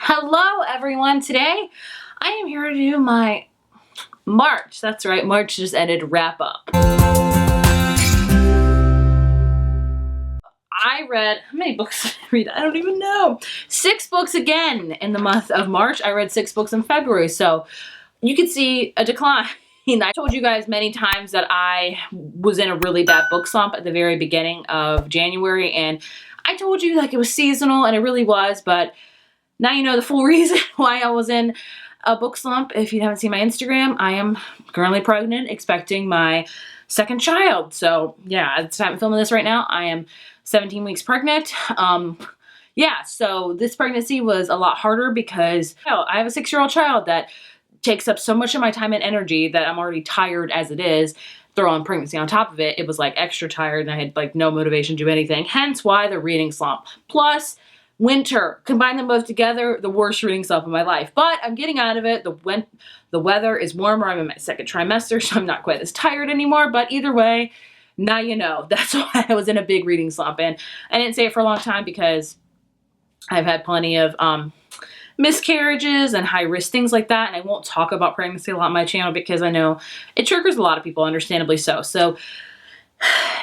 Hello everyone, today I am here to do my March, that's right, March just ended, wrap up. I read, how many books did I read? I don't even know. 6 books again in the month of March. I read 6 books in February, so you can see a decline. I told you guys many times that I was in a really bad book slump at the very beginning of January, and I told you like it was seasonal, and it really was, but now you know the full reason why I was in a book slump. If you haven't seen my Instagram, I am currently pregnant, expecting my second child. So yeah, at the time of filming this right now, I am 17 weeks pregnant. Yeah, so this pregnancy was a lot harder because I have a 6-year-old child that takes up so much of my time and energy that I'm already tired as it is. Throw on pregnancy on top of it, it was like extra tired and I had like no motivation to do anything. Hence why the reading slump. Plus, winter. Combine them both together, the worst reading slump of my life. But I'm getting out of it. The weather is warmer. I'm in my second trimester, so I'm not quite as tired anymore. But either way, now you know. That's why I was in a big reading slump. And I didn't say it for a long time because I've had plenty of miscarriages and high-risk things like that. And I won't talk about pregnancy a lot on my channel because I know it triggers a lot of people, understandably so. So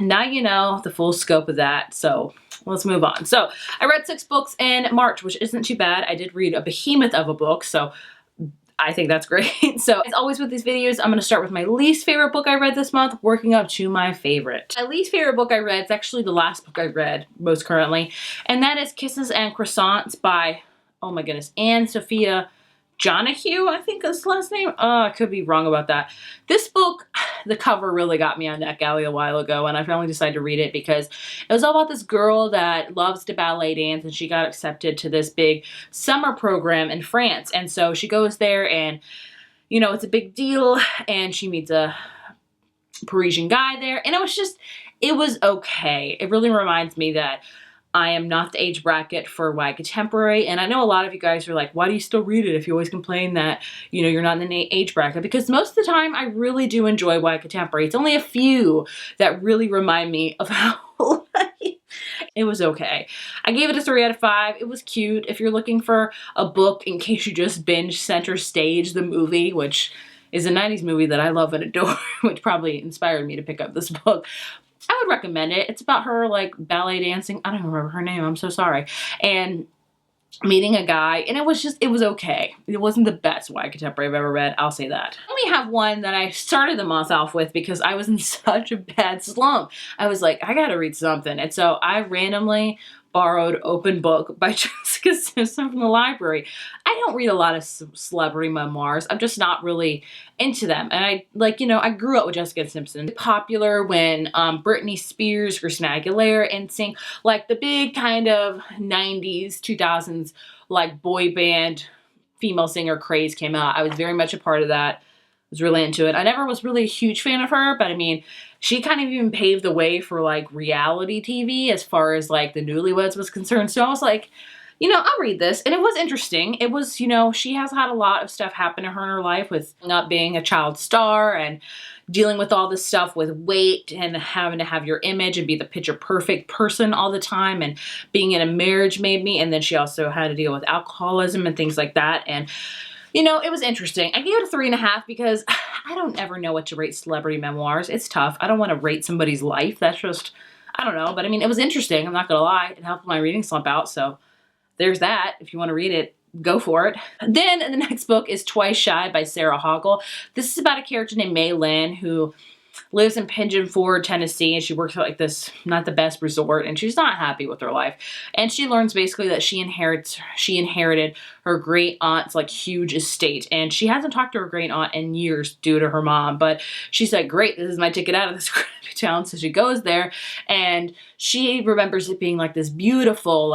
now you know the full scope of that. So let's move on. So I read 6 books in March, which isn't too bad. I did read a behemoth of a book, so I think that's great. So as always with these videos, I'm going to start with my least favorite book I read this month, working up to my favorite. My least favorite book I read is actually the last book I read most currently, and that is Kisses and Croissants by, oh my goodness, Anne Sophia Jonahue, I think is the last name. I could be wrong about that. This book, the cover really got me on NetGalley a while ago, and I finally decided to read it because it was all about this girl that loves to ballet dance, and she got accepted to this big summer program in France. And so she goes there, and you know, it's a big deal, and she meets a Parisian guy there, and it was okay. It really reminds me that I am not the age bracket for YA Contemporary, and I know a lot of you guys are like, why do you still read it if you always complain that, you know, you're not in the age bracket? Because most of the time, I really do enjoy YA Contemporary. It's only a few that really remind me of how it was okay. I gave it a 3 out of 5. It was cute. If you're looking for a book in case you just binge Center Stage, the movie, which is a 90s movie that I love and adore, which probably inspired me to pick up this book, I would recommend it. It's about her like ballet dancing. I don't remember her name. I'm so sorry. And meeting a guy, and it was okay. It wasn't the best YA Contemporary I've ever read. I'll say that. I only have one that I started the month off with because I was in such a bad slump. I was like, I gotta read something. And so I randomly borrowed Open Book by Jessica Simpson from the library. I don't read a lot of celebrity memoirs. I'm just not really into them. And I grew up with Jessica Simpson. Popular when Britney Spears, Christina Aguilera, NSYNC, like the big kind of 90s, 2000s, like boy band female singer craze came out. I was very much a part of that. Was really into it. I never was really a huge fan of her, but I mean, she kind of even paved the way for like reality TV as far as like the Newlyweds was concerned. So I was like, you know, I'll read this. And it was interesting. It was, you know, she has had a lot of stuff happen to her in her life with not being a child star and dealing with all this stuff with weight and having to have your image and be the picture perfect person all the time, and being in a marriage made me. And then she also had to deal with alcoholism and things like that. And you know, it was interesting. I gave it a 3.5 because I don't ever know what to rate celebrity memoirs. It's tough. I don't want to rate somebody's life. That's just, I don't know. But I mean, it was interesting. I'm not going to lie. It helped my reading slump out. So there's that. If you want to read it, go for it. Then the next book is Twice Shy by Sarah Hoggle. This is about a character named May Lynn who lives in Pigeon Forge, Tennessee, and she works at like this, not the best resort, and she's not happy with her life. And she learns basically that she inherited her great aunt's like huge estate, and she hasn't talked to her great aunt in years due to her mom, but she's like, great, this is my ticket out of this crappy town. So she goes there, and she remembers it being like this beautiful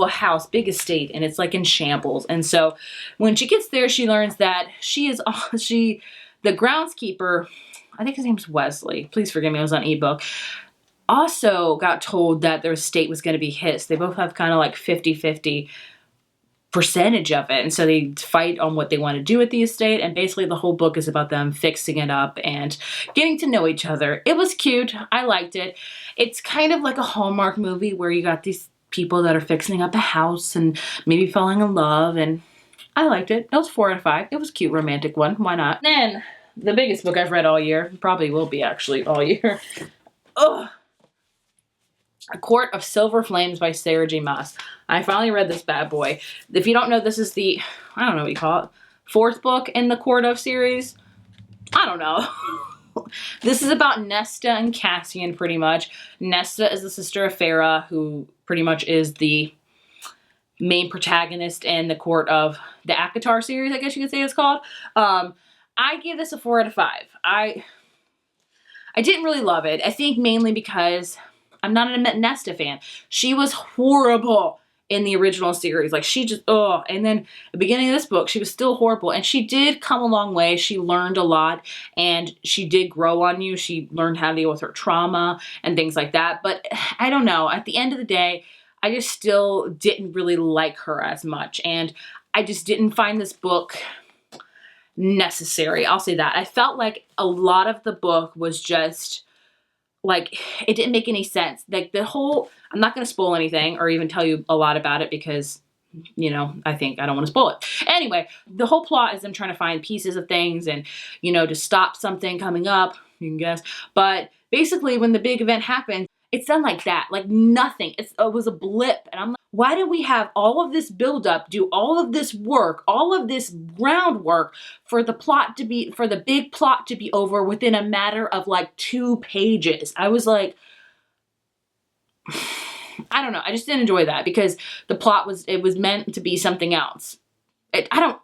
house, big estate, and it's like in shambles. And so when she gets there, she learns that the groundskeeper, I think his name's Wesley, please forgive me, it was on ebook, also got told that their estate was going to be his. They both have kind of like 50-50 percentage of it, and so they fight on what they want to do with the estate, and basically the whole book is about them fixing it up and getting to know each other. It was cute. I liked it. It's kind of like a Hallmark movie where you got these people that are fixing up a house and maybe falling in love, and I liked it. It was 4 out of 5. It was a cute romantic one. Why not? Then the biggest book I've read all year, probably will be actually all year. Ugh. A Court of Silver Flames by Sarah J. Maas. I finally read this bad boy. If you don't know, this is the, I don't know what you call it, 4th book in the Court of series. I don't know. This is about Nesta and Cassian, pretty much. Nesta is the sister of Farah, who pretty much is the main protagonist in the Court of the ACOTAR series, I guess you could say it's called. I gave this a 4 out of 5. I didn't really love it. I think mainly because I'm not a Nesta fan. She was horrible in the original series. Like, she just, oh. And then the beginning of this book, she was still horrible. And she did come a long way. She learned a lot, and she did grow on you. She learned how to deal with her trauma and things like that. But I don't know. At the end of the day, I just still didn't really like her as much. And I just didn't find this book necessary. I'll say that. I felt like a lot of the book was just, like, it didn't make any sense. Like, the whole, I'm not going to spoil anything or even tell you a lot about it because, you know, I don't want to spoil it. Anyway, the whole plot is them trying to find pieces of things and, you know, to stop something coming up, you can guess. But basically, when the big event happens, it's done like that, like nothing. It was a blip. And I'm like, why do we have all of this buildup, do all of this work, all of this groundwork for the plot to be, for the big plot to be over within a matter of like 2 pages? I was like, I don't know. I just didn't enjoy that because the plot was, it was meant to be something else. Maybe I'm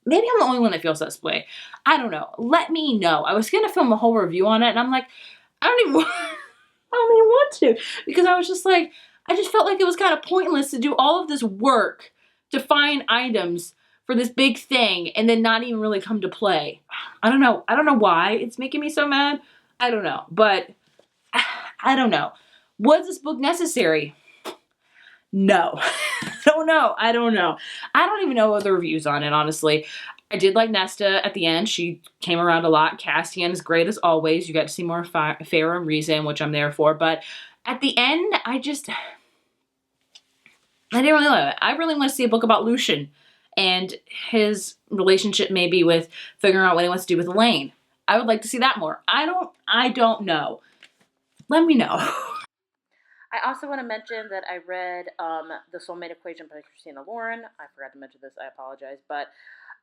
the only one that feels this way. I don't know. Let me know. I was going to film a whole review on it, and I'm like, I don't even want to, because I was just like, I just felt like it was kind of pointless to do all of this work to find items for this big thing and then not even really come to play. I don't know. I don't know why it's making me so mad. I don't know, but I don't know. Was this book necessary? No. I don't know. I don't know. I don't even know what the reviews on it, honestly. I did like Nesta at the end. She came around a lot. Cassian is great as always. You got to see more Farah and Reason, which I'm there for. But at the end, I didn't really love it. I really want to see a book about Lucian and his relationship maybe with figuring out what he wants to do with Elaine. I would like to see that more. I don't know. Let me know. I also want to mention that I read The Soulmate Equation by Christina Lauren. I forgot to mention this. I apologize. But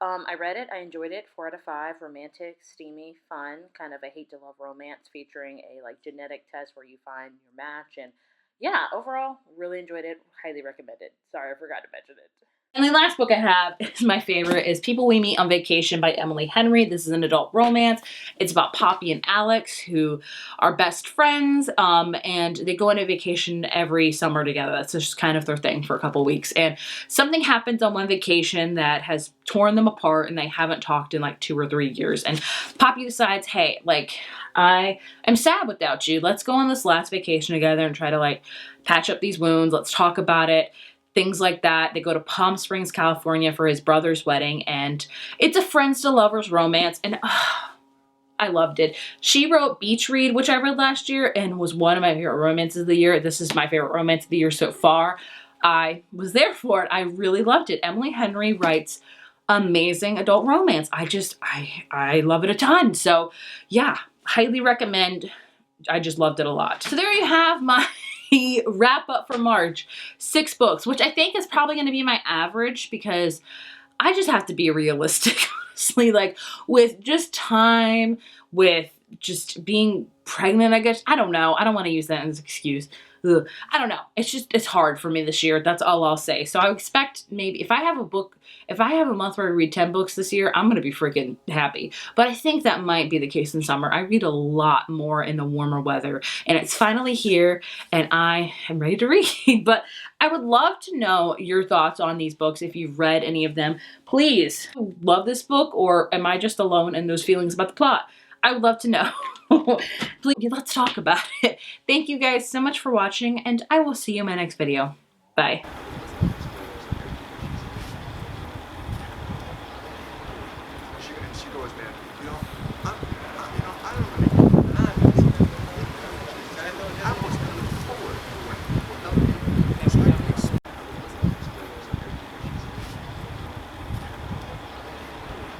I read it. I enjoyed it. 4 out of 5. Romantic, steamy, fun. Kind of a hate-to-love romance featuring a like genetic test where you find your match. And yeah, overall, really enjoyed it. Highly recommend it. Sorry, I forgot to mention it. And the last book I have is my favorite, is People We Meet on Vacation by Emily Henry. This is an adult romance. It's about Poppy and Alex, who are best friends, and they go on a vacation every summer together. That's just kind of their thing for a couple weeks. And something happens on one vacation that has torn them apart, and they haven't talked in like 2 or 3 years. And Poppy decides, hey, like, I am sad without you. Let's go on this last vacation together and try to like patch up these wounds. Let's talk about it. Things like that. They go to Palm Springs, California for his brother's wedding, and it's a friends to lovers romance, and I loved it. She wrote Beach Read, which I read last year and was one of my favorite romances of the year. This is my favorite romance of the year so far. I was there for it. I really loved it. Emily Henry writes amazing adult romance. I love it a ton. So yeah, highly recommend. I just loved it a lot. So there you have my wrap up for March. 6 books, which I think is probably going to be my average because I just have to be realistic, honestly. Like, with just time, with just being pregnant, I guess. I don't know. I don't want to use that as an excuse. Ugh. I don't know. It's hard for me this year. That's all I'll say. So I expect maybe if I have a month where I read 10 books this year, I'm going to be freaking happy. But I think that might be the case in summer. I read a lot more in the warmer weather, and it's finally here, and I am ready to read. But I would love to know your thoughts on these books if you've read any of them. Please, love this book, or am I just alone in those feelings about the plot? I would love to know. Please, let's talk about it. Thank you guys so much for watching, and I will see you in my next video. Bye. She goes, man, you know,